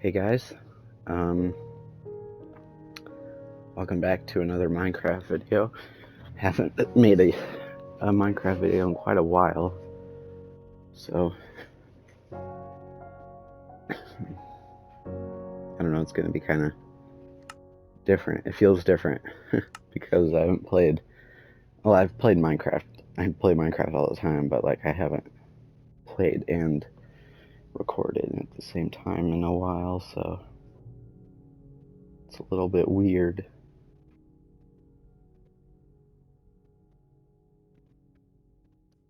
Hey guys, um, welcome back to another Minecraft video. Haven't made a Minecraft video in quite a while, so I don't know, it's gonna be kind of different. It feels different because I haven't played, well, I've played Minecraft. I play Minecraft all the time, but like I haven't played and recorded at the same time in a while, so it's a little bit weird.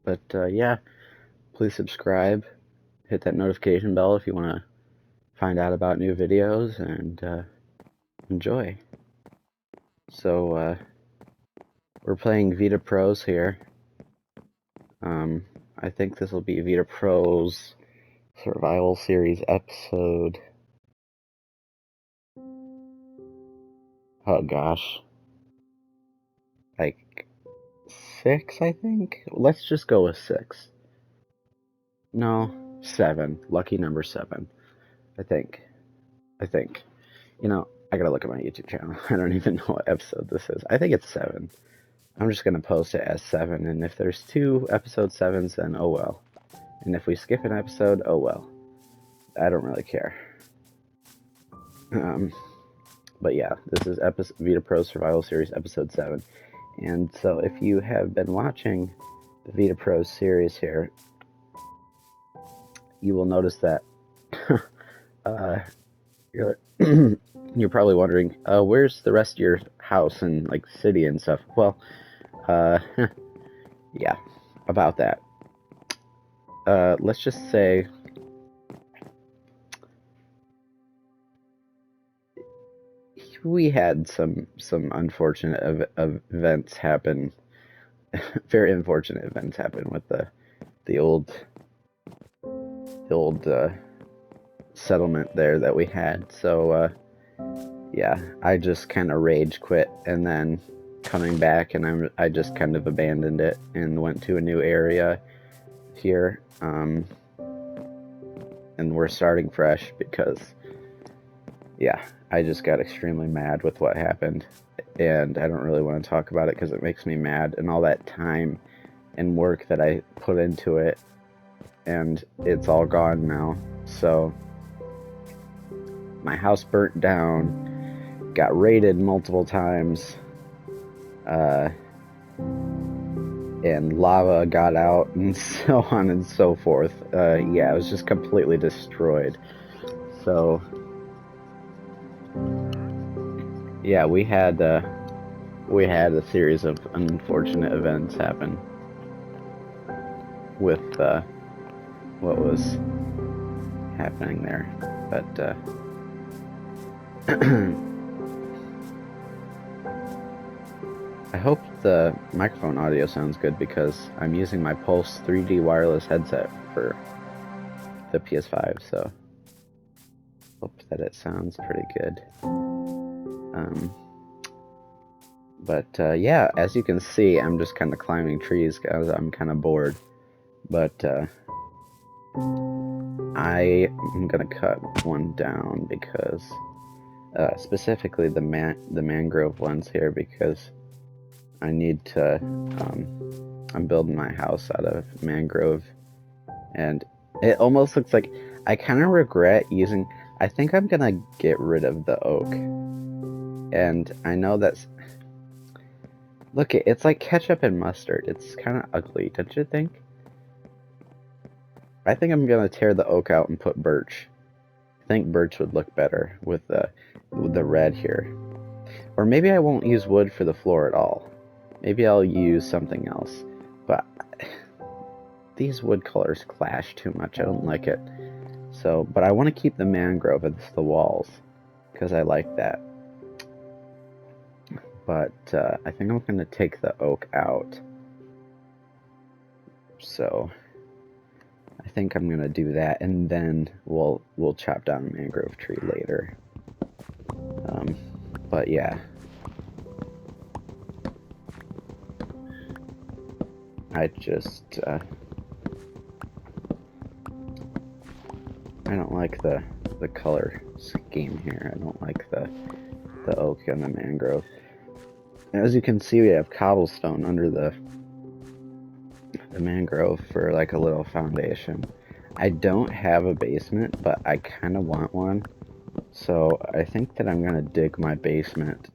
But yeah, please subscribe, hit that notification bell if you want to find out about new videos, and enjoy. So we're playing Vita Pros here. I think this will be Vita Pros Survival Series episode. Oh gosh, like 6, I think. Let's just go with 6. No, 7. Lucky number 7. I think. You know, I gotta look at my YouTube channel. I don't even know what episode this is. I think it's 7. I'm just gonna post it as 7, and if there's 2 episode 7s, then oh well. And if we skip an episode, oh well. I don't really care. But yeah, this is Vita Pro Survival Series episode 7. And so if you have been watching the Vita Pro series here, you will notice that you're probably wondering, where's the rest of your house and like city and stuff? Well, yeah, about that. Let's just say we had some unfortunate events happen, very unfortunate events happen with the old settlement there that we had. So yeah, I just kind of rage quit, and then coming back, and I just kind of abandoned it and went to a new area here, and we're starting fresh because yeah, I just got extremely mad with what happened, and I don't really want to talk about it because it makes me mad, and all that time and work that I put into it, and it's all gone now. So my house burnt down, got raided multiple times, and lava got out, and so on and so forth. Yeah, it was just completely destroyed. So yeah, we had a series of unfortunate events happen with what was happening there, but I hope the microphone audio sounds good because I'm using my Pulse 3D wireless headset for the PS5, so hope that it sounds pretty good. But yeah, as you can see, I'm just kind of climbing trees because I'm kind of bored. But I am gonna cut one down because specifically the mangrove ones here, because I need to. I'm building my house out of mangrove, and it almost looks like I kind of regret using. I think I'm gonna get rid of the oak, and I know that's. Look, it's like ketchup and mustard. It's kind of ugly, don't you think? I think I'm gonna tear the oak out and put birch. I think birch would look better with the red here. Or maybe I won't use wood for the floor at all. Maybe I'll use something else. But these wood colors clash too much. I don't like it. So, but I want to keep the mangrove as the walls because I like that. But I think I'm going to take the oak out. So I think I'm going to do that, and then we'll chop down a mangrove tree later. But yeah. I just I don't like the the color scheme here. I don't like the oak and the mangrove. As you can see, we have cobblestone under the mangrove for like a little foundation. I don't have a basement, but I kind of want one. So I think that I'm gonna dig my basement.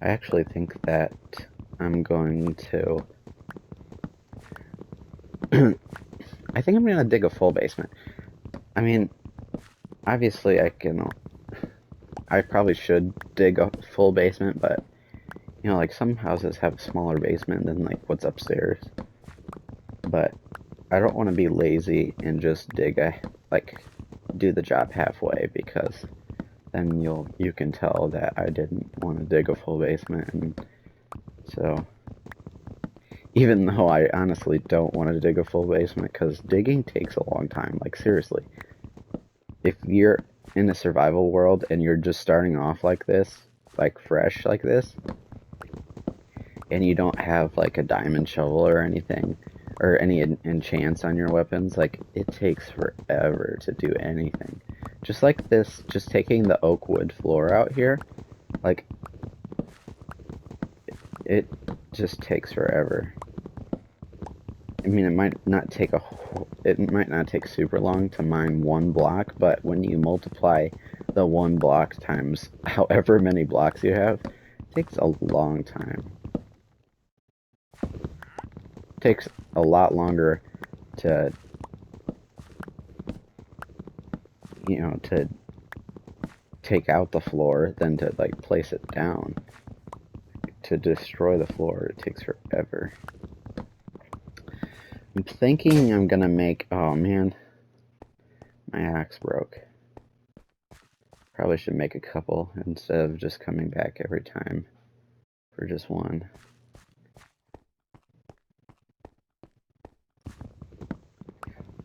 I actually think that I'm going to... I think I'm gonna dig a full basement. I mean, obviously I probably should dig a full basement, but, you know, like some houses have a smaller basement than like what's upstairs. But I don't want to be lazy and just do the job halfway, because then you can tell that I didn't want to dig a full basement. And so, even though I honestly don't want to dig a full basement, because digging takes a long time, like seriously. If you're in a survival world and you're just starting off like this, like fresh like this, and you don't have like a diamond shovel or anything, or any enchants on your weapons, like it takes forever to do anything. Just like this, just taking the oak wood floor out here, like it just takes forever. I mean, it might not take super long to mine one block, but when you multiply the one block times however many blocks you have, it takes a long time. It takes a lot longer to, you know, to take out the floor than to like place it down. To destroy the floor, it takes forever. I'm thinking I'm gonna make... Oh man, my axe broke. Probably should make a couple instead of just coming back every time for just one.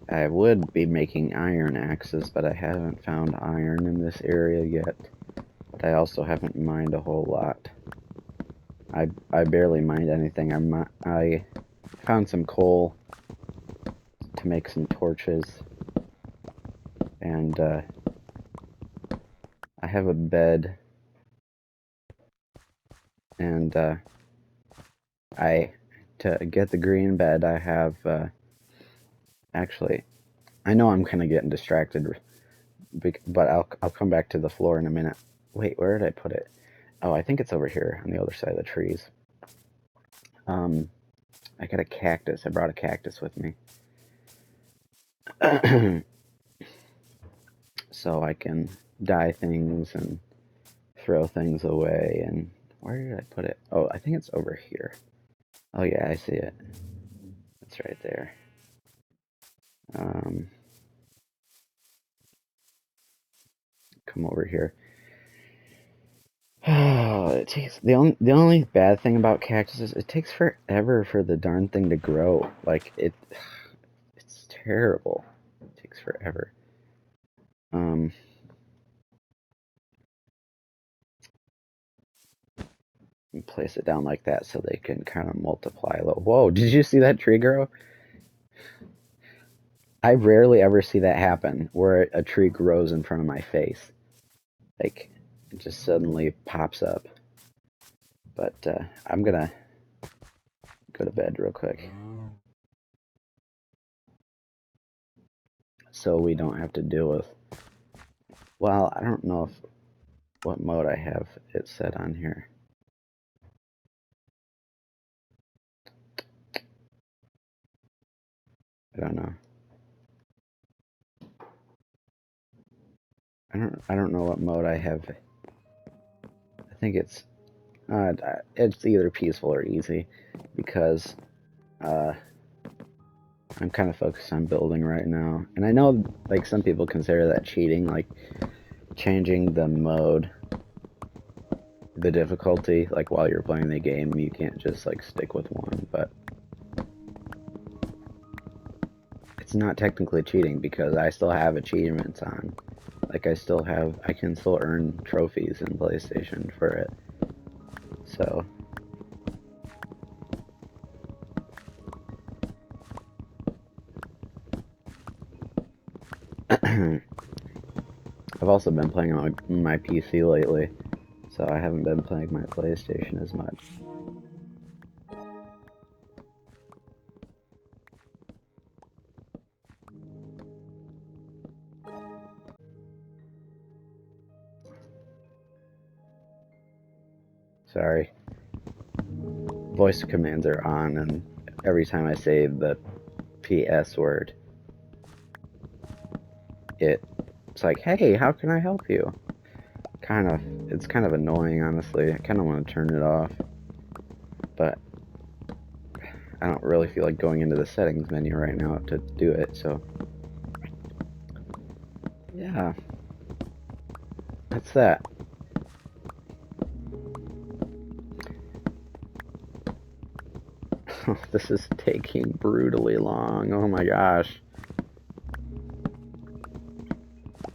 I would be making iron axes, but I haven't found iron in this area yet. But I also haven't mined a whole lot. I barely mined anything. I found some coal to make some torches, and I have a bed, and to get the green bed, I have actually, I know I'm kind of getting distracted, but I'll come back to the floor in a minute. Wait, where did I put it? Oh, I think it's over here on the other side of the trees. I got a cactus. I brought a cactus with me. So I can dye things and throw things away. And where did I put it? Oh, I think it's over here. Oh yeah, I see it. It's right there. Come over here. Oh, it takes the only bad thing about cactuses, it takes forever for the darn thing to grow. Like it's terrible. It takes forever. Place it down like that so they can kind of multiply a little. Whoa, did you see that tree grow? I rarely ever see that happen, where a tree grows in front of my face. Like, it just suddenly pops up. But I'm gonna go to bed real quick, so we don't have to deal with... Well, I don't know what mode I have it set on here. I don't know. I don't know what mode I have. I think it's either peaceful or easy, because I'm kind of focused on building right now. And I know, like, some people consider that cheating, like changing the mode the difficulty, like while you're playing the game, you can't just like stick with one, but it's not technically cheating because I still have achievements on. Like I can still earn trophies in PlayStation for it. So I've also been playing on my PC lately, so I haven't been playing my PlayStation as much. Sorry. Voice commands are on, and every time I say the PS word, it's like, hey, how can I help you? It's kind of annoying, honestly. I kind of want to turn it off, but I don't really feel like going into the settings menu right now to do it, so yeah, that's that. This is taking brutally long. Oh my gosh.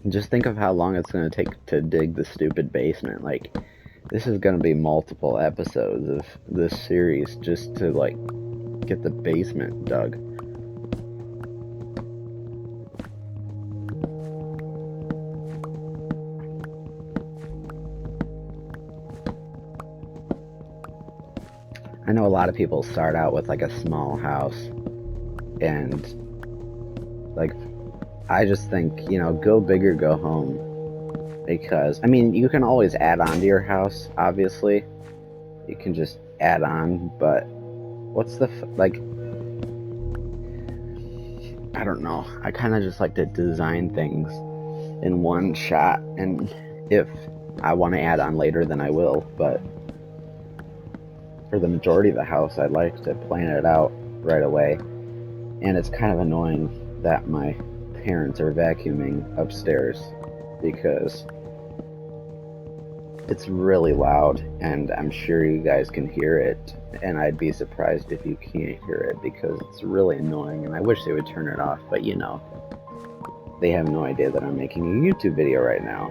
Just think of how long it's going to take to dig the stupid basement. Like, this is going to be multiple episodes of this series just to, like, get the basement dug. I know a lot of people start out with, like, a small house, and, like, I just think, you know, go big or go home. Because, I mean, you can always add on to your house, obviously. You can just add on, but what's the, like, I don't know. I kind of just like to design things in one shot, and if I want to add on later, then I will, but for the majority of the house, I'd like to plan it out right away. And it's kind of annoying that my parents are vacuuming upstairs because it's really loud, and I'm sure you guys can hear it, and I'd be surprised if you can't hear it because it's really annoying, and I wish they would turn it off, but you know, they have no idea that I'm making a YouTube video right now.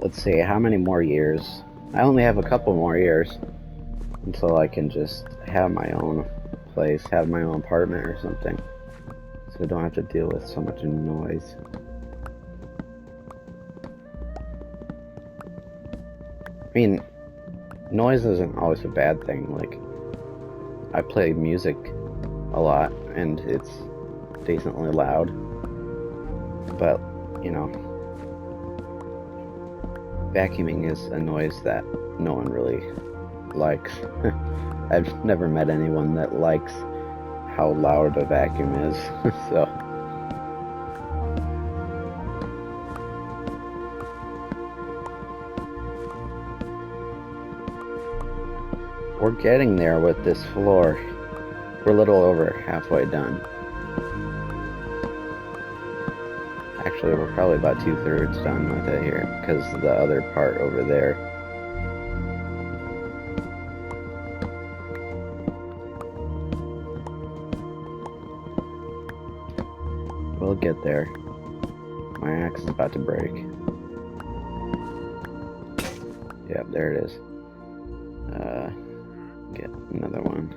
Let's see, how many more years? I only have a couple more years until I can just have my own place, have my own apartment or something, so I don't have to deal with so much noise. I mean, noise isn't always a bad thing. Like, I play music a lot, and it's decently loud, but, you know, vacuuming is a noise that no one really likes. I've never met anyone that likes how loud a vacuum is, so. We're getting there with this floor. We're a little over halfway done. Actually, we're probably about 2/3 done with it here, because the other part over there. We'll get there. My axe is about to break. Yep, there it is. Get another one.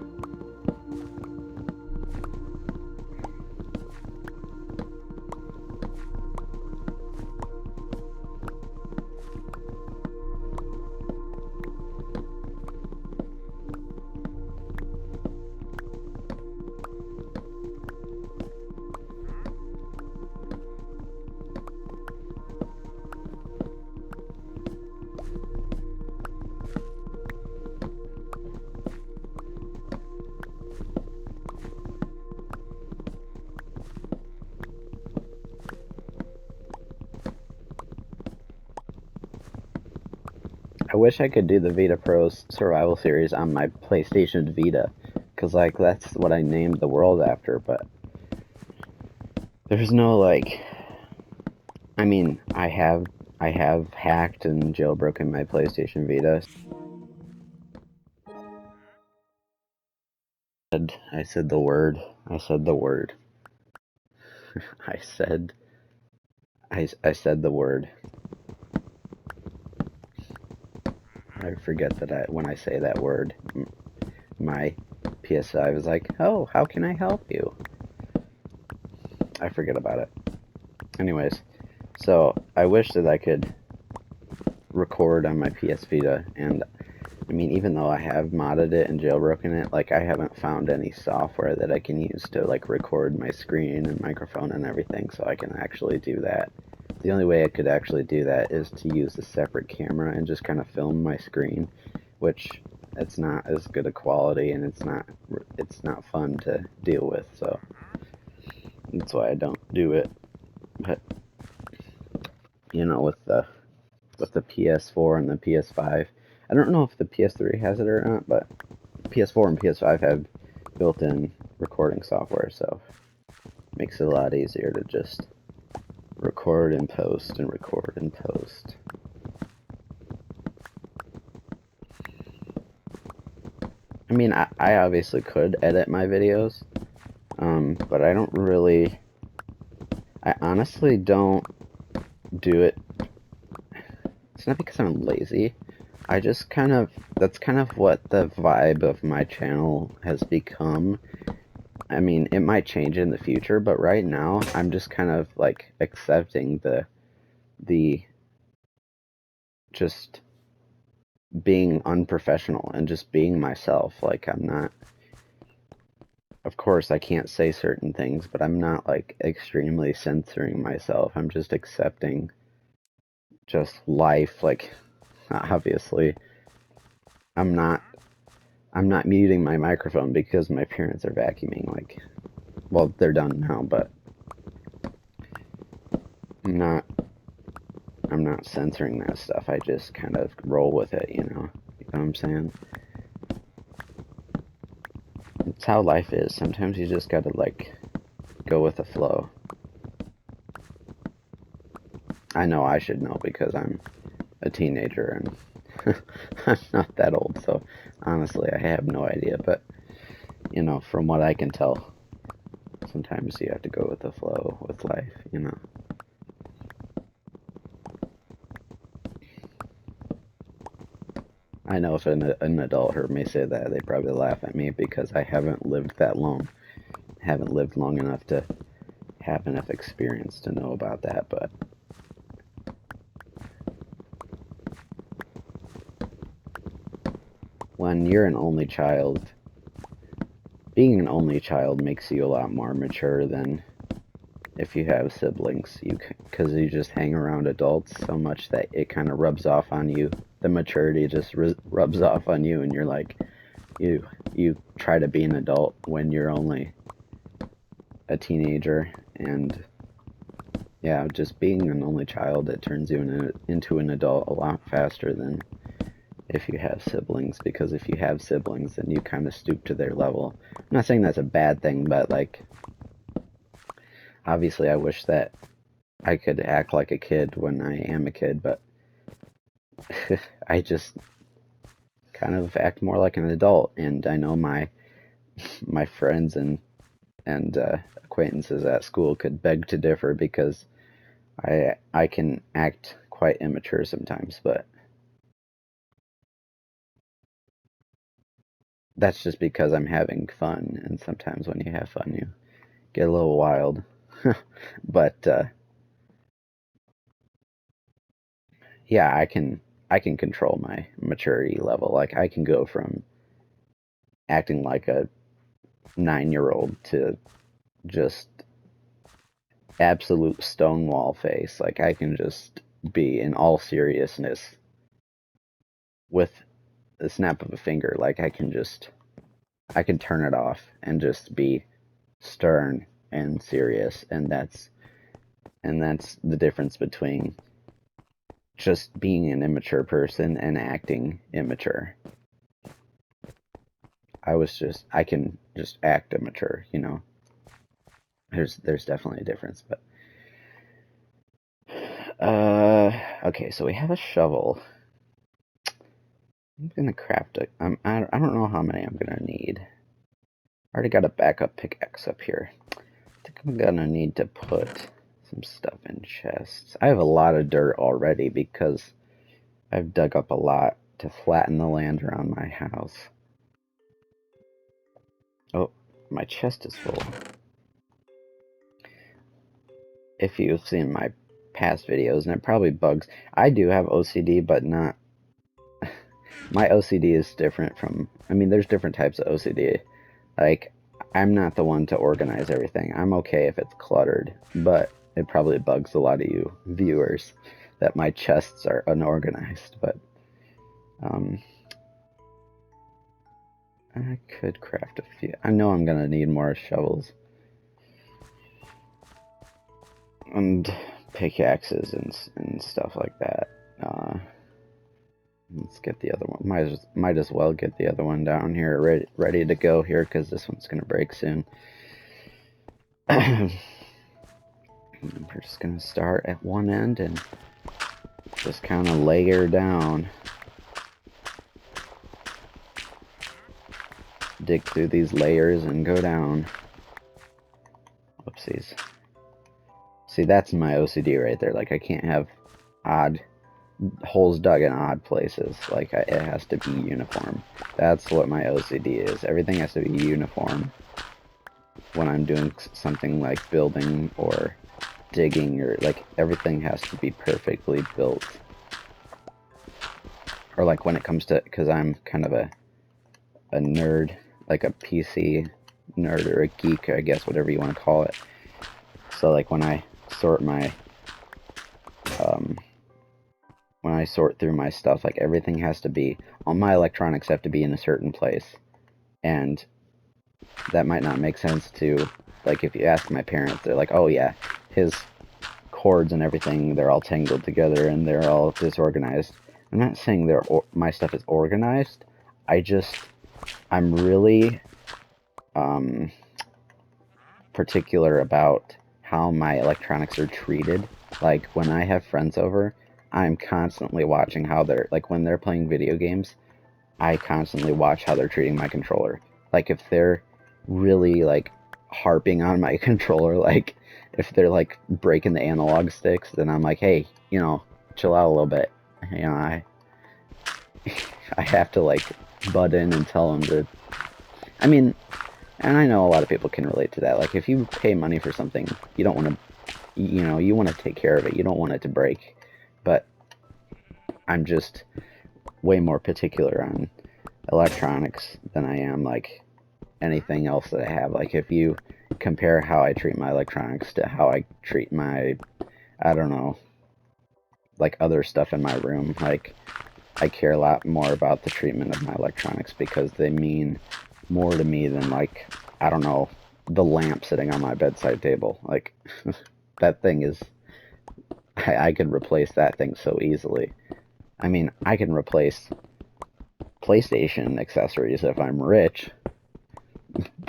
wish I could do the Vita Pro's survival series on my PlayStation Vita, because, like, that's what I named the world after, but there's no, like, I mean, I have hacked and jailbroken my PlayStation Vita. I said the word. I said the word. I said the word. I forget that when I say that word, my PS5 is like, oh, how can I help you? I forget about it. Anyways, so I wish that I could record on my PS Vita, and I mean, even though I have modded it and jailbroken it, like, I haven't found any software that I can use to, like, record my screen and microphone and everything, so I can actually do that. The only way I could actually do that is to use a separate camera and just kind of film my screen, which it's not as good a quality, and it's not fun to deal with, so that's why I don't do it. But, you know, with the PS4 and the PS5, I don't know if the PS3 has it or not, but PS4 and PS5 have built-in recording software, so it makes it a lot easier to just record and post and record and post. I mean, I obviously could edit my videos, but I don't really, I honestly don't do it. It's not because I'm lazy. I just that's kind of what the vibe of my channel has become. I mean, it might change in the future, but right now, I'm just kind of, like, accepting the just being unprofessional and just being myself. Like, I'm not, of course, I can't say certain things, but I'm not, like, extremely censoring myself. I'm just accepting just life. Like, obviously, I'm not muting my microphone because my parents are vacuuming. Like, well, they're done now, but I'm not censoring that stuff. I just kind of roll with it, you know? You know what I'm saying? It's how life is. Sometimes you just gotta, like, go with the flow. I know I should know because I'm a teenager and I'm not that old, so honestly, I have no idea. But, you know, from what I can tell, sometimes you have to go with the flow with life, you know? I know if an adult heard me say that, they'd probably laugh at me because I haven't lived that long. Haven't lived long enough to have enough experience to know about that, but when you're an only child, being an only child makes you a lot more mature than if you have siblings, because you just hang around adults so much that it kind of rubs off on you. The maturity just rubs off on you, and you're like, you try to be an adult when you're only a teenager, and yeah, just being an only child, it turns you into an adult a lot faster than if you have siblings, because if you have siblings, then you kind of stoop to their level. I'm not saying that's a bad thing, but, like, obviously I wish that I could act like a kid when I am a kid, but I just kind of act more like an adult, and I know my friends and acquaintances at school could beg to differ because I can act quite immature sometimes, but that's just because I'm having fun, and sometimes when you have fun, you get a little wild. But yeah, I can control my maturity level. Like, I can go from acting like a 9-year-old to just absolute stonewall face. Like, I can just be in all seriousness with the snap of a finger. Like, I can turn it off and just be stern and serious, and that's the difference between just being an immature person and acting immature. I can just act immature, you know. There's definitely a difference, but okay, so we have a shovel. I'm gonna craft it. I don't know how many I'm gonna need. I already got a backup pickaxe up here. I think I'm gonna need to put some stuff in chests. I have a lot of dirt already because I've dug up a lot to flatten the land around my house. Oh, my chest is full. If you've seen my past videos, and it probably bugs. I do have OCD, but not... my OCD is different from... I mean, there's different types of OCD. Like, I'm not the one to organize everything. I'm okay if it's cluttered, but it probably bugs a lot of you viewers that my chests are unorganized, but... I could craft a few. I know I'm gonna need more shovels. And pickaxes and stuff like that. Let's get the other one. Might as well get the other one down here ready to go here, because this one's gonna break soon. We're just gonna start at one end and just kind of layer down. Dig through these layers and go down. Whoopsies. See, that's my OCD right there. Like, I can't have odd holes dug in odd places. Like, it has to be uniform. That's what my OCD is. Everything has to be uniform when I'm doing something like building or digging, or like everything has to be perfectly built. Or like when it comes to, because I'm kind of a nerd, like a PC nerd or a geek, I guess, whatever you want to call it. So like when I sort my when I sort through my stuff, like everything has to be, all my electronics have to be in a certain place. And that might not make sense to, like, if you ask my parents, they're like, oh yeah, his cords and everything, they're all tangled together and they're all disorganized. I'm not saying my stuff is organized. I'm really particular about how my electronics are treated. Like, when I have friends over, I'm constantly watching how they're, like, when they're playing video games, I constantly watch how they're treating my controller. Like, if they're really, like, harping on my controller, like, if they're, like, breaking the analog sticks, then I'm like, hey, you know, chill out a little bit. You know, I have to, like, butt in and tell them to... I mean, and I know a lot of people can relate to that. Like, if you pay money for something, you don't want to, you know, you want to take care of it. You don't want it to break. But I'm just way more particular on electronics than I am, like, anything else that I have. Like, if you compare how I treat my electronics to how I treat my, I don't know, like, other stuff in my room, like, I care a lot more about the treatment of my electronics because they mean more to me than, like, I don't know, the lamp sitting on my bedside table. Like, that thing is, I could replace that thing so easily. I mean, I can replace PlayStation accessories if I'm rich,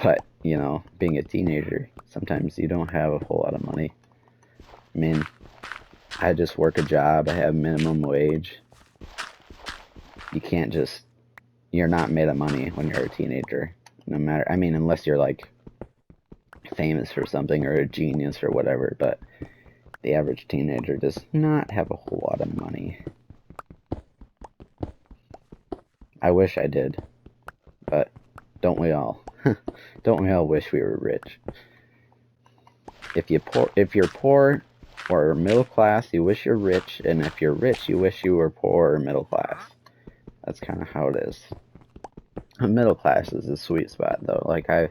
but, you know, being a teenager, sometimes you don't have a whole lot of money. I mean, I just work a job, I have minimum wage. You can't just, you're not made of money when you're a teenager. No matter, I mean, unless you're, like, famous for something or a genius or whatever, but the average teenager does not have a whole lot of money. I wish I did, but don't we all? Don't we all wish we were rich? If you're poor or middle class, you wish you're rich, and if you're rich, you wish you were poor or middle class. That's kind of how it is. Middle class is a sweet spot, though. Like, I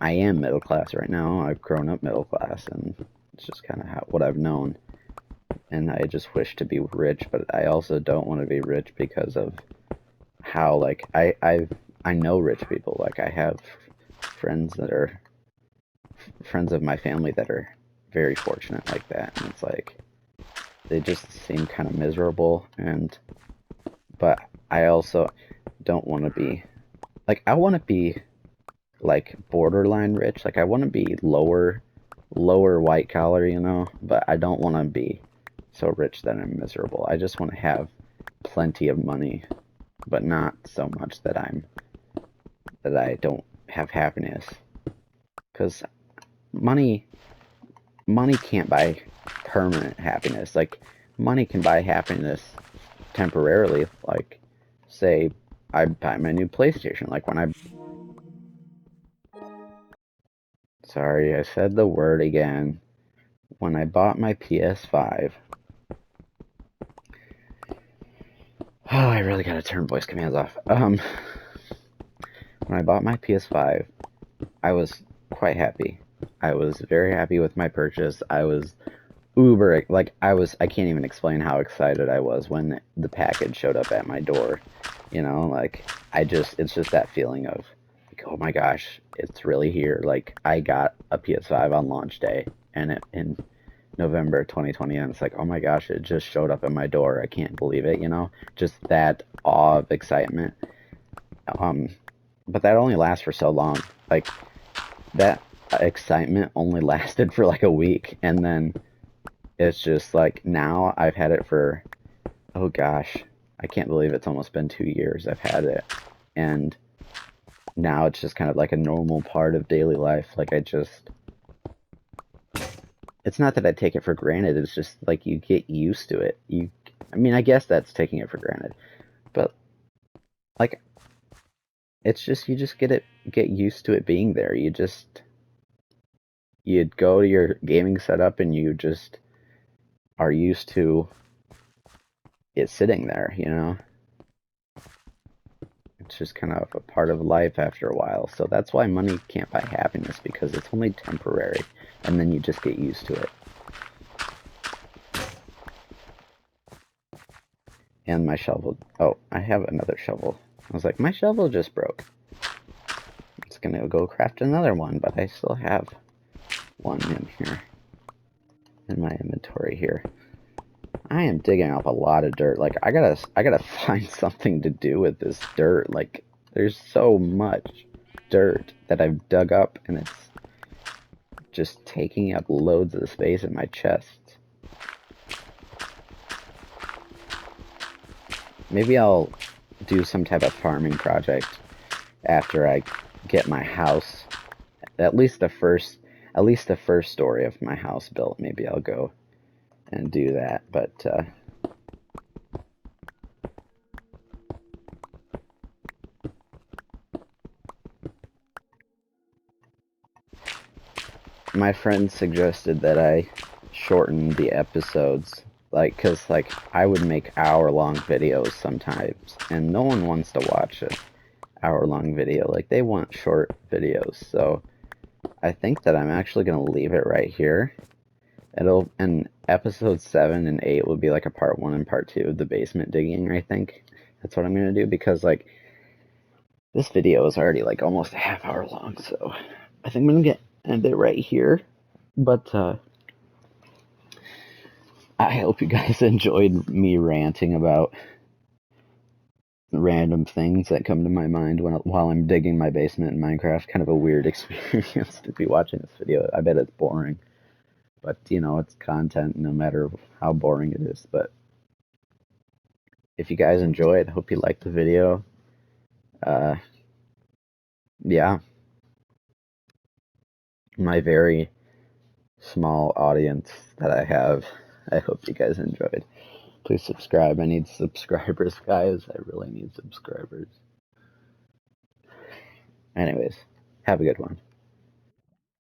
am middle class right now. I've grown up middle class, and it's just kind of what I've known. And I just wish to be rich, but I also don't want to be rich because of how, like, I know rich people. Like, I have friends that are friends of my family that are very fortunate like that, and it's like, they just seem kind of miserable, but I also don't want to be, like, I want to be, like, borderline rich. Like, I want to be lower white collar, you know, but I don't want to be so rich that I'm miserable. I just want to have plenty of money, but not so much that I don't have happiness. Because money can't buy permanent happiness. Like, money can buy happiness temporarily. Like, say I buy my new PlayStation. Like, when I... Sorry, I said the word again. When I bought my PS5... Oh, I really gotta turn voice commands off. When I bought my PS5, I was quite happy. I was very happy with my purchase. I was uber, like, I can't even explain how excited I was when the package showed up at my door. You know, like, it's just that feeling of, like, oh my gosh, it's really here. Like, I got a PS5 on launch day, and in November 2020, and it's like, oh my gosh, it just showed up at my door. I can't believe it, you know? Just that awe of excitement. But that only lasts for so long. Like, that excitement only lasted for like a week, and then it's just like, now I've had it for, oh gosh, I can't believe it's almost been 2 years I've had it, and now it's just kind of like a normal part of daily life. Like, it's not that I take it for granted, it's just like you get used to it. I mean, I guess that's taking it for granted, but like, it's just, you just get used to it being there. You'd go to your gaming setup and you just are used to it sitting there, you know? It's just kind of a part of life after a while. So that's why money can't buy happiness, because it's only temporary, and then you just get used to it. And my shovel, oh, I have another shovel. I was like, my shovel just broke. It's gonna go craft another one, but I still have one in here, in my inventory here. I am digging up a lot of dirt. Like, I gotta find something to do with this dirt. Like, there's so much dirt that I've dug up, and it's just taking up loads of the space in my chest. Maybe I'll do some type of farming project after I get my house. At least the first story of my house built. Maybe I'll go and do that, but my friend suggested that I shorten the episodes, like, cause like I would make hour-long videos sometimes, and no one wants to watch an hour-long video. Like, they want short videos. So I think that I'm actually gonna leave it right here. And episode 7 and 8 will be like a part 1 and part 2 of the basement digging. I think that's what I'm gonna do, because like, this video is already like almost a half hour long, so I think I'm gonna end it right here. But I hope you guys enjoyed me ranting about random things that come to my mind while I'm digging my basement in Minecraft. Kind of a weird experience to be watching this video. I bet it's boring, but you know, it's content no matter how boring it is. But if you guys enjoyed, I hope you liked the video. Yeah, my very small audience that I have, I hope you guys enjoyed. Please subscribe. I need subscribers, guys. I really need subscribers. Anyways, have a good one.